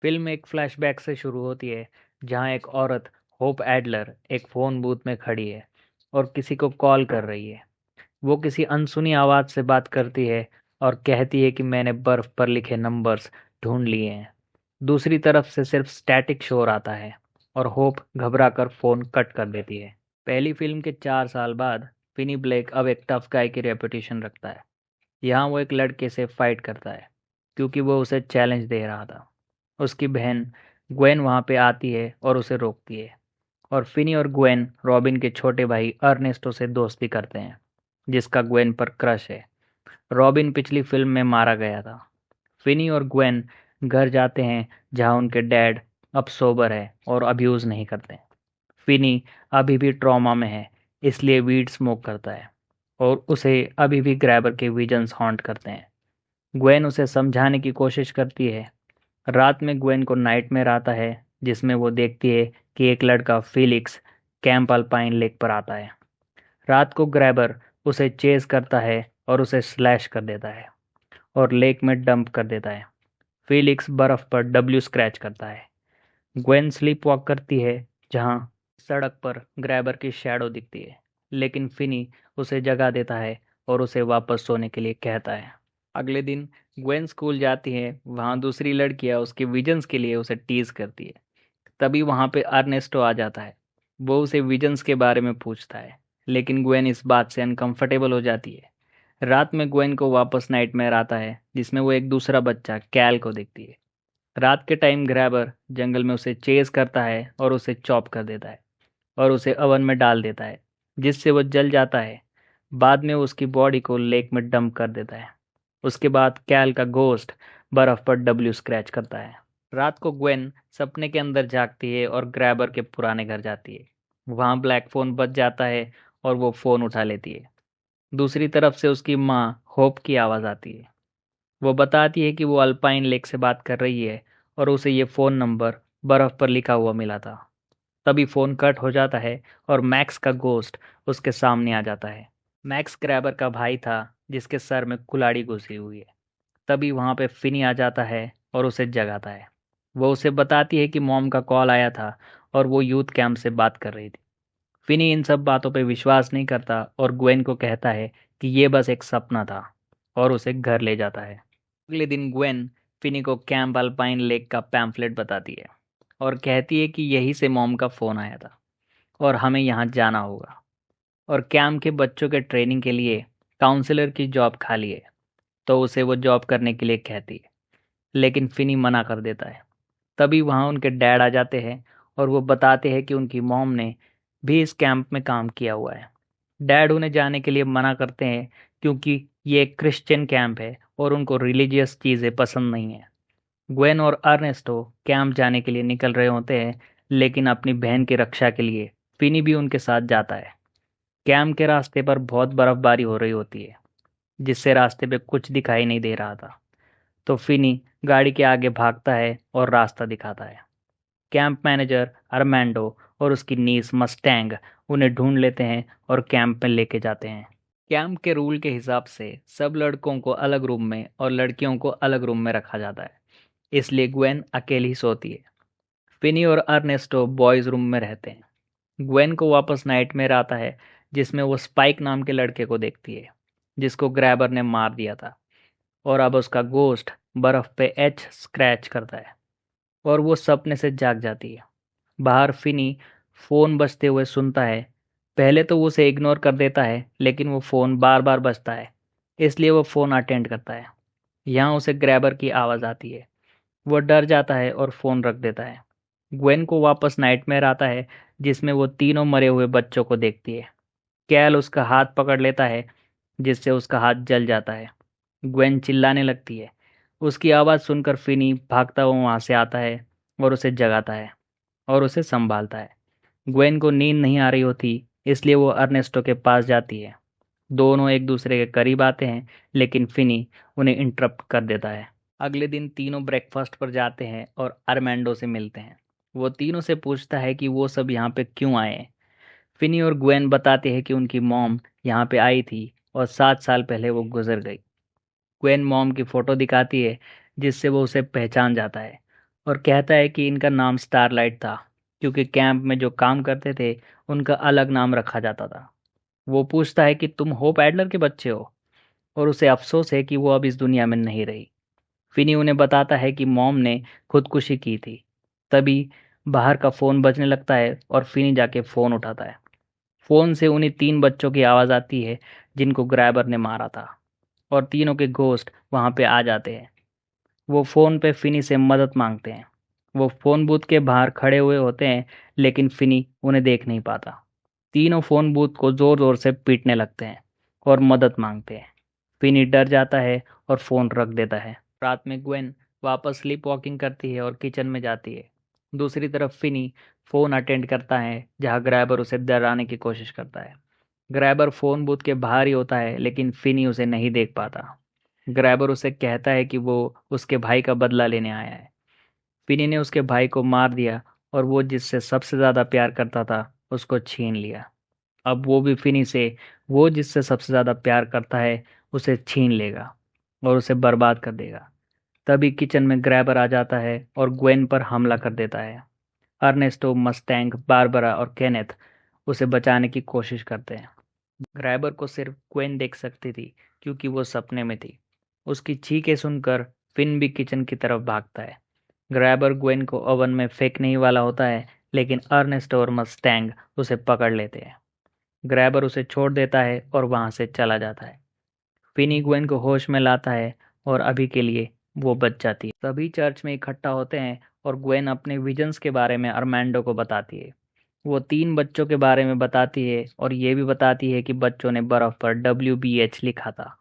Film एक flashback से शुरू होती है जहां एक औरत होप एडलर एक फोन बूथ में खड़ी है और किसी को कॉल कर रही है। वो किसी अनसुनी आवाज से बात करती है और कहती है कि मैंने बर्फ पर लिखे नंबर्स ढूंढ लिए हैं। दूसरी तरफ से सिर्फ स्टैटिक शोर आता है और होप घबराकर फोन कट कर देती है। पहली फिल्म के 4 साल बाद फिनी ब्लेक अब एक टफ गाय की रेपुटेशन रखता है। यहाँ वो एक लड़के से फाइट करता है क्योंकि वो उसे चैलेंज दे रहा था। उसकी बहन ग्वेन वहाँ पे आती है और उसे रोकती है और फिनी और ग्वेन रॉबिन के छोटे भाई अर्नेस्टो से दोस्ती करते हैं जिसका ग्वेन पर क्रश है। रॉबिन पिछली फिल्म में मारा गया था। फिनी और ग्वेन घर जाते हैं जहाँ उनके डैड अब सोबर है और अब्यूज़ नहीं करते। फिनी अभी भी ट्रॉमा में है, इसलिए वीड स्मोक करता है और उसे अभी भी ग्रैबर के विजन्स हॉन्ट करते हैं। ग्वेन उसे समझाने की कोशिश करती है। रात में ग्वेन को नाइटमेयर आता है जिसमें वो देखती है कि एक लड़का फिलिक्स कैंप अल्पाइन लेक पर आता है। रात को ग्रैबर उसे चेज करता है और उसे स्लैश कर देता है और लेक में डंप कर देता है। फिलिक्स बर्फ पर डब्ल्यू स्क्रैच करता है। ग्वेन स्लीप वॉक करती है जहां सड़क पर ग्रैबर की शैडो दिखती है, लेकिन फिनी उसे जगा देता है और उसे वापस सोने के लिए कहता है। अगले दिन ग्वेन स्कूल जाती है। वहां दूसरी लड़कियां उसके विजन्स के लिए उसे टीज करती है। तभी वहां पे अर्नेस्टो आ जाता है। वो उसे विजन्स के बारे में पूछता है, लेकिन ग्वेन इस बात से अनकंफर्टेबल हो जाती है। रात में ग्वेन को वापस नाइटमेयर आता है जिसमें वो एक दूसरा बच्चा कैल को देखती है। रात के टाइम ग्रैबर जंगल में उसे चेज करता है और उसे चॉप कर देता है और उसे ओवन में डाल देता है जिससे वो जल जाता है। बाद में वो उसकी बॉडी को लेक में डंप कर देता है। उसके बाद कैल का गोस्ट बर्फ पर डब्ल्यू स्क्रैच करता है। रात को ग्वेन सपने के अंदर जागती है और ग्रैबर के पुराने घर जाती है। वहां ब्लैक फोन बज जाता है और वो फोन उठा लेती है। दूसरी तरफ से उसकी माँ होप की आवाज़ आती है। वो बताती है कि वो अल्पाइन लेक से बात कर रही है और उसे ये फ़ोन नंबर बर्फ़ पर लिखा हुआ मिला था। तभी फ़ोन कट हो जाता है और मैक्स का गोस्ट उसके सामने आ जाता है। मैक्स ग्रैबर का भाई था जिसके सर में कुल्हाड़ी घुसी हुई है। तभी वहाँ पे फिनी आ जाता है और उसे जगाता है। वो उसे बताती है कि मॉम का कॉल आया था और वो यूथ कैंप से बात कर रही थी। फिनी इन सब बातों पे विश्वास नहीं करता और ग्वेन को कहता है कि ये बस एक सपना था और उसे घर ले जाता है। अगले दिन ग्वेन फिनी को कैंप अल्पाइन लेक का पैम्फलेट बताती है और कहती है कि यहीं से मॉम का फ़ोन आया था और हमें यहाँ जाना होगा। और कैंप के बच्चों के ट्रेनिंग के लिए काउंसलर की जॉब खाली है, तो उसे वो जॉब करने के लिए कहती है, लेकिन फिनी मना कर देता है। तभी वहाँ उनके डैड आ जाते हैं और वो बताते हैं कि उनकी मॉम ने भी इस कैंप में काम किया हुआ है। डैड उन्हें जाने के लिए मना करते हैं क्योंकि ये एक क्रिश्चियन कैंप है और उनको रिलीजियस चीज़ें पसंद नहीं है। ग्वेन और अर्नेस्टो कैंप जाने के लिए निकल रहे होते हैं, लेकिन अपनी बहन की रक्षा के लिए फिनी भी उनके साथ जाता है। कैंप के रास्ते पर बहुत बर्फबारी हो रही होती है जिससे रास्ते पे कुछ दिखाई नहीं दे रहा था। तो फिनी गाड़ी के आगे भागता है और रास्ता दिखाता है। कैंप मैनेजर अरमैंडो और उसकी नीस मस्टैंग उन्हें ढूंढ लेते हैं और कैंप में लेके जाते हैं। कैंप के रूल के हिसाब से सब लड़कों को अलग रूम में और लड़कियों को अलग रूम में रखा जाता है, इसलिए ग्वेन अकेली सोती है। फिनी और अर्नेस्टो बॉयज रूम में रहते हैं। ग्वेन को वापस नाइटमेयर आता है जिसमें वो स्पाइक नाम के लड़के को देखती है जिसको ग्रैबर ने मार दिया था और अब उसका गोस्ट बर्फ पे एच स्क्रैच करता है और वो सपने से जाग जाती है। बाहर फिनी फोन बजते हुए सुनता है। पहले तो वो उसे इग्नोर कर देता है, लेकिन वो फोन बार बार बजता है, इसलिए वो फोन अटेंड करता है। यहाँ उसे ग्रैबर की आवाज़ आती है। वो डर जाता है और फोन रख देता है। ग्वेन को वापस नाइटमेयर आता है जिसमें वो तीनों मरे हुए बच्चों को देखती है। कैल उसका हाथ पकड़ लेता है जिससे उसका हाथ जल जाता है। ग्वेन चिल्लाने लगती है। उसकी आवाज़ सुनकर फिनी भागता हुआ वहाँ से आता है और उसे जगाता है और उसे संभालता है। ग्वेन को नींद नहीं आ रही होती, इसलिए वो अर्नेस्टो के पास जाती है। दोनों एक दूसरे के करीब आते हैं, लेकिन फिनी उन्हें इंटरप्ट कर देता है। अगले दिन तीनों ब्रेकफास्ट पर जाते हैं और अरमैंडो से मिलते हैं। वो तीनों से पूछता है कि वो सब यहाँ पे क्यों आए हैं। फिनी और ग्वेन बताते हैं कि उनकी मॉम यहाँ पे आई थी और 7 साल पहले वो गुजर गई। ग्वेन मॉम की फोटो दिखाती है जिससे वो उसे पहचान जाता है और कहता है कि इनका नाम स्टारलाइट था क्योंकि कैंप में जो काम करते थे उनका अलग नाम रखा जाता था। वो पूछता है कि तुम होप एडलर के बच्चे हो, और उसे अफसोस है कि वो अब इस दुनिया में नहीं रही। फिनी उन्हें बताता है कि मॉम ने खुदकुशी की थी। तभी बाहर का फ़ोन बजने लगता है और फिनी जाके फ़ोन उठाता है। फ़ोन से उन्हीं 3 बच्चों की आवाज़ आती है जिनको ग्रैबर ने मारा था, और तीनों के घोस्ट वहाँ पे आ जाते हैं। वो फ़ोन पे फिनी से मदद मांगते हैं। वो फ़ोन बूथ के बाहर खड़े हुए होते हैं, लेकिन फिनी उन्हें देख नहीं पाता। तीनों फ़ोन बूथ को ज़ोर-ज़ोर से पीटने लगते हैं और मदद मांगते हैं। फिनी डर जाता है और फ़ोन रख देता है। रात में ग्वेन वापस स्लीप वॉकिंग करती है और किचन में जाती है। दूसरी तरफ फिनी फ़ोन अटेंड करता है जहाँ ग्रैबर उसे डराने की कोशिश करता है। ग्रैबर फ़ोन बूथ के बाहर ही होता है, लेकिन फिनी उसे नहीं देख पाता। ग्रैबर उसे कहता है कि वो उसके भाई का बदला लेने आया है। फिनी ने उसके भाई को मार दिया और वो जिससे सबसे ज़्यादा प्यार करता था उसको छीन लिया। अब वो भी फिनी से वो जिससे सबसे ज़्यादा प्यार करता है उसे छीन लेगा और उसे बर्बाद कर देगा। तभी किचन में ग्रैबर आ जाता है और ग्वेन पर हमला कर देता है। अर्नेस्टो, मस्टैंग, बारबरा और केनेथ उसे बचाने की कोशिश करते हैं। ग्रैबर को सिर्फ ग्वेन देख सकती थी क्योंकि वो सपने में थी। उसकी चीखें सुनकर फिन भी किचन की तरफ भागता है। ग्रैबर ग्वेन को ओवन में फेंकने ही वाला होता है, लेकिन अर्नेस्टो और मस्टैंग उसे पकड़ लेते हैं। ग्रैबर उसे छोड़ देता है और वहां से चला जाता है। फिनी ग्वेन को होश में लाता है और अभी के लिए वो बच जाती है। सभी चर्च में इकट्ठा होते हैं और ग्वेन अपने विजन्स के बारे में अरमैंडो को बताती है। वो 3 बच्चों के बारे में बताती है और ये भी बताती है कि बच्चों ने बर्फ पर WBH लिखा था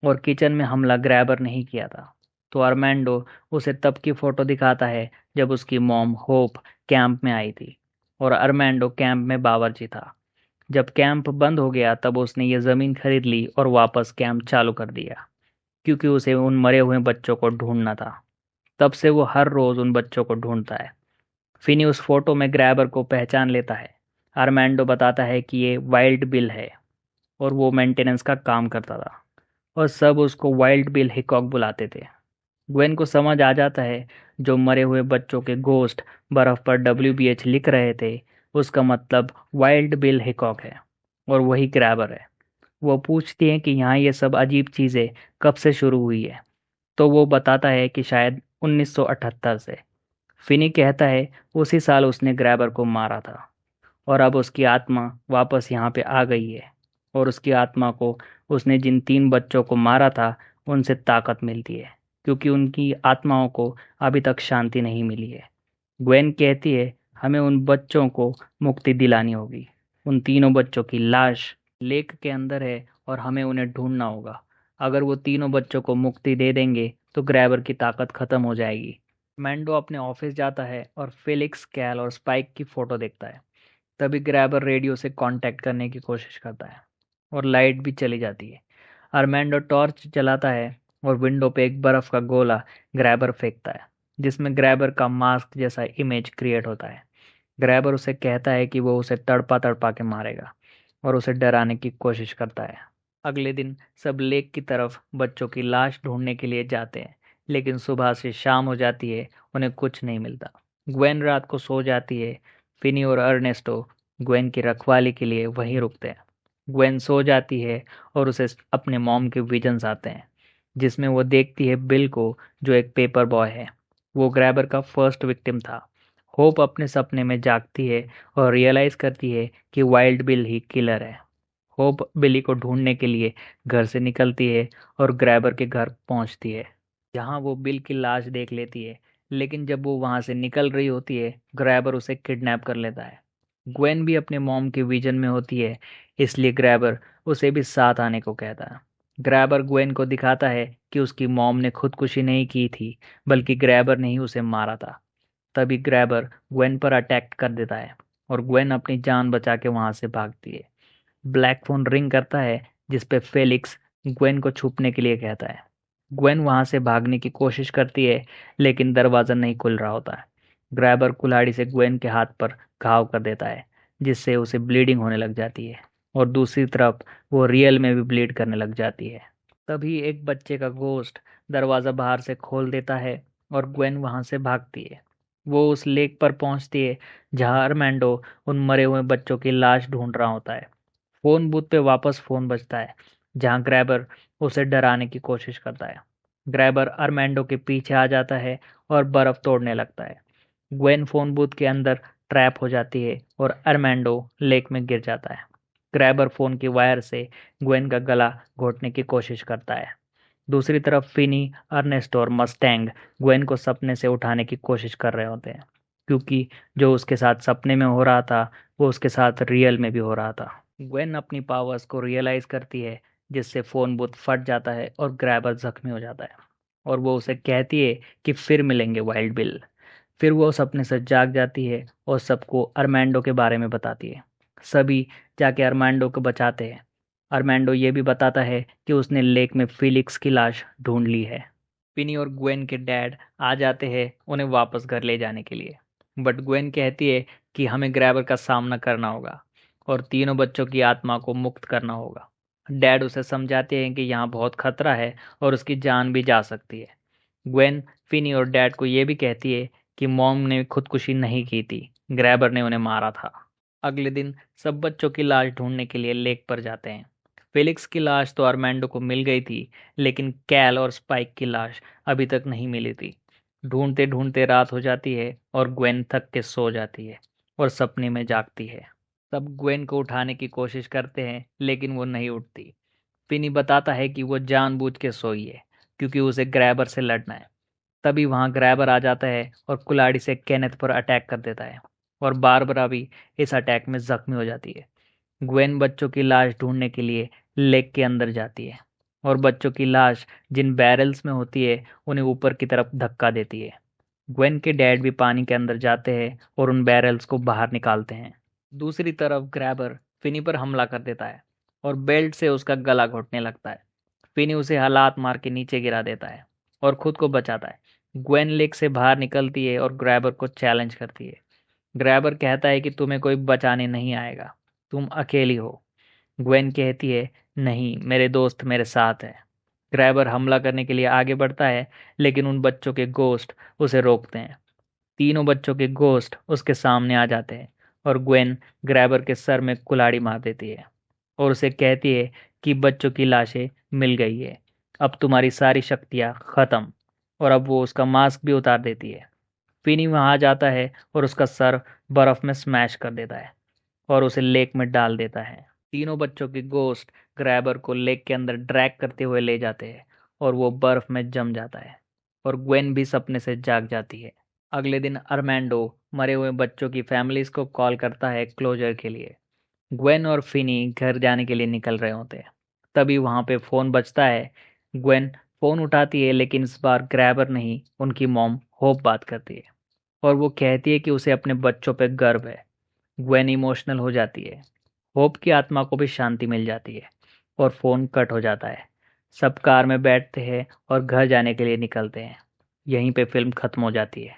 और किचन में हमला ग्रैबर नहीं किया था। तो अरमैंडो उसे तब की फोटो दिखाता है जब उसकी मॉम होप कैंप में आई थी और अरमैंडो कैंप में बावर्ची था। जब कैंप बंद हो गया तब उसने ये ज़मीन खरीद ली और वापस कैंप चालू कर दिया क्योंकि उसे उन मरे हुए बच्चों को ढूंढना था। तब से वो हर रोज़ उन बच्चों को ढूंढता है। फिनी उस फोटो में ग्रैबर को पहचान लेता है। आर्मैंडो बताता है कि ये वाइल्ड बिल है और वो मेंटेनेंस का काम करता था, और सब उसको वाइल्ड बिल हिकॉक बुलाते थे। ग्वेन को समझ आ जाता है जो मरे हुए बच्चों के घोस्ट बर्फ पर WBH लिख रहे थे उसका मतलब वाइल्ड बिल हिकॉक है और वही ग्रैबर है। वो पूछती है कि यहाँ ये सब अजीब चीज़ें कब से शुरू हुई है, तो वो बताता है कि शायद 1978 से। फिनी कहता है उसी साल उसने ग्रैबर को मारा था और अब उसकी आत्मा वापस यहाँ पे आ गई है, और उसकी आत्मा को उसने जिन 3 बच्चों को मारा था उनसे ताकत मिलती है क्योंकि उनकी आत्माओं को अभी तक शांति नहीं मिली है। ग्वेन कहती है हमें उन बच्चों को मुक्ति दिलानी होगी। उन तीनों बच्चों की लाश लेक के अंदर है और हमें उन्हें ढूंढना होगा। अगर वो तीनों बच्चों को मुक्ति दे देंगे तो ग्रैबर की ताकत खत्म हो जाएगी। मैंडो अपने ऑफिस जाता है और फेलिक्स, कैल और स्पाइक की फोटो देखता है। तभी ग्रैबर रेडियो से कांटेक्ट करने की कोशिश करता है और लाइट भी चली जाती है। अरमैंडो टॉर्च जलाता है और विंडो पे एक बर्फ का गोला ग्रैबर फेंकता है जिसमें ग्रैबर का मास्क जैसा इमेज क्रिएट होता है। ग्रैबर उसे कहता है कि वो उसे तड़पा तड़पा के मारेगा और उसे डराने की कोशिश करता है। अगले दिन सब लेक की तरफ बच्चों की लाश ढूंढने के लिए जाते हैं, लेकिन सुबह से शाम हो जाती है, उन्हें कुछ नहीं मिलता। ग्वेन रात को सो जाती है। फिनी और अर्नेस्टो ग्वेन की रखवाली के लिए वहीं रुकते हैं। ग्वेन सो जाती है और उसे अपने मॉम के विजन्स आते हैं जिसमें वो देखती है बिल को जो एक पेपर बॉय है। वो ग्रैबर का फर्स्ट विक्टिम था। होप अपने सपने में जागती है और रियलाइज करती है कि वाइल्ड बिल ही किलर है। होप बिली को ढूंढने के लिए घर से निकलती है और ग्रैबर के घर पहुंचती है जहां वो बिल की लाश देख लेती है। लेकिन जब वो वहां से निकल रही होती है ग्रैबर उसे किडनैप कर लेता है। ग्वेन भी अपने मॉम के विजन में होती है, इसलिए ग्रैबर उसे भी साथ आने को कहता है। ग्रैबर ग्वेन को दिखाता है कि उसकी मॉम ने खुदकुशी नहीं की थी, बल्कि ग्रैबर ने ही उसे मारा था। तभी ग्रैबर ग्वेन पर अटैक कर देता है और ग्वेन अपनी जान बचा के वहां से भागती है। ब्लैक फोन रिंग करता है जिस पे फेलिक्स ग्वेन को छुपने के लिए कहता है। ग्वेन वहां से भागने की कोशिश करती है, लेकिन दरवाजा नहीं खुल रहा होता है। ग्रैबर कुल्हाड़ी से ग्वेन के हाथ पर घाव कर देता है जिससे उसे ब्लीडिंग होने लग जाती है, और दूसरी तरफ वो रियल में भी ब्लीड करने लग जाती है। तभी एक बच्चे का गोश्त दरवाजा बाहर से खोल देता है और ग्वेन वहां से भागती है। वो उस लेक पर पहुंचती है जहां अरमैंडो उन मरे हुए बच्चों की लाश ढूंढ रहा होता है। फोन बूथ पे वापस फोन बजता है जहां ग्रैबर उसे डराने की कोशिश करता है। ग्रैबर अरमैंडो के पीछे आ जाता है और बर्फ तोड़ने लगता है। ग्वेन फोन बूथ के अंदर ट्रैप हो जाती है और अरमैंडो लेक में गिर जाता है। ग्रैबर फोन की वायर से ग्वेन का गला घोटने की कोशिश करता है। दूसरी तरफ फिनी, अर्नेस्ट और मस्टैंग ग्वेन को सपने से उठाने की कोशिश कर रहे होते हैं, क्योंकि जो उसके साथ सपने में हो रहा था वो उसके साथ रियल में भी हो रहा था। ग्वेन अपनी पावर्स को रियलाइज करती है, जिससे फोन बूथ फट जाता है और ग्रैबर जख्मी हो जाता है। और वो उसे कहती है कि फिर मिलेंगे वाइल्ड बिल। फिर वो सपने से जाग जाती है और सबको अरमैंडो के बारे में बताती है। सभी जाके अरमैंडो को बचाते हैं। अरमैंडो ये भी बताता है कि उसने लेक में फिलिक्स की लाश ढूंढ ली है। पिनी और ग्वेन के डैड आ जाते हैं उन्हें वापस घर ले जाने के लिए, बट ग्वेन कहती है कि हमें ग्रैबर का सामना करना होगा और तीनों बच्चों की आत्मा को मुक्त करना होगा। डैड उसे समझाते हैं कि यहाँ बहुत खतरा है और उसकी जान भी जा सकती है। ग्वेन फिनी और डैड को ये भी कहती है कि मॉम ने खुदकुशी नहीं की थी, ग्रैबर ने उन्हें मारा था। अगले दिन सब बच्चों की लाश ढूंढने के लिए लेक पर जाते हैं। फेलिक्स की लाश तो अरमैंडो को मिल गई थी, लेकिन कैल और स्पाइक की लाश अभी तक नहीं मिली थी। ढूंढते ढूंढते रात हो जाती है और ग्वेन थक के सो जाती है और सपने में जागती है। सब ग्वेन को उठाने की कोशिश करते हैं, लेकिन वो नहीं उठती। फिनी बताता है कि वो जानबूझ के सोई है, क्योंकि उसे ग्रैबर से लड़ना है। तभी वहां ग्रैबर आ जाता है और कुल्हाड़ी से केनेथ पर अटैक कर देता है, और बारबरा भी इस अटैक में जख्मी हो जाती है। ग्वेन बच्चों की लाश ढूंढने के लिए लेक के अंदर जाती है और बच्चों की लाश जिन बैरल्स में होती है उन्हें ऊपर की तरफ धक्का देती है। ग्वेन के डैड भी पानी के अंदर जाते हैं और उन बैरल्स को बाहर निकालते हैं। दूसरी तरफ ग्रैबर फिनी पर हमला कर देता है और बेल्ट से उसका गला घोटने लगता है। फिनी उसे हालात मार के नीचे गिरा देता है और खुद को बचाता है। ग्वेन लेक से बाहर निकलती है और ग्रैबर को चैलेंज करती है। ग्रैबर कहता है कि तुम्हें कोई बचाने नहीं आएगा, तुम अकेली हो। ग्वेन कहती है, नहीं, मेरे दोस्त मेरे साथ हैं। ग्रैबर हमला करने के लिए आगे बढ़ता है, लेकिन उन बच्चों के गोस्ट उसे रोकते हैं। तीनों बच्चों के गोस्ट उसके सामने आ जाते हैं और ग्वेन ग्रैबर के सर में कुल्हाड़ी मार देती है और उसे कहती है कि बच्चों की लाशें मिल गई है, अब तुम्हारी सारी शक्तियाँ खत्म। और अब वो उसका मास्क भी उतार देती है। फिनी वहां आ जाता है और उसका सर बर्फ में स्मैश कर देता है और उसे लेक में डाल देता है। तीनों बच्चों के गोस्ट ग्रैबर को लेक के अंदर ड्रैग करते हुए ले जाते हैं और वो बर्फ में जम जाता है और ग्वेन भी सपने से जाग जाती है। अगले दिन अरमैंडो मरे हुए बच्चों की फैमिलीज को कॉल करता है क्लोजर के लिए। ग्वेन और फिनी घर जाने के लिए निकल रहे होते हैं। तभी वहां पे फोन बजता है। ग्वेन फोन उठाती है, लेकिन इस बार ग्रैबर नहीं, उनकी मॉम होप बात करती है और वो कहती है कि उसे अपने बच्चों पे गर्व है। ग्वेन इमोशनल हो जाती है। होप की आत्मा को भी शांति मिल जाती है और फोन कट हो जाता है। सब कार में बैठते हैं और घर जाने के लिए निकलते हैं। यहीं पे फिल्म खत्म हो जाती है।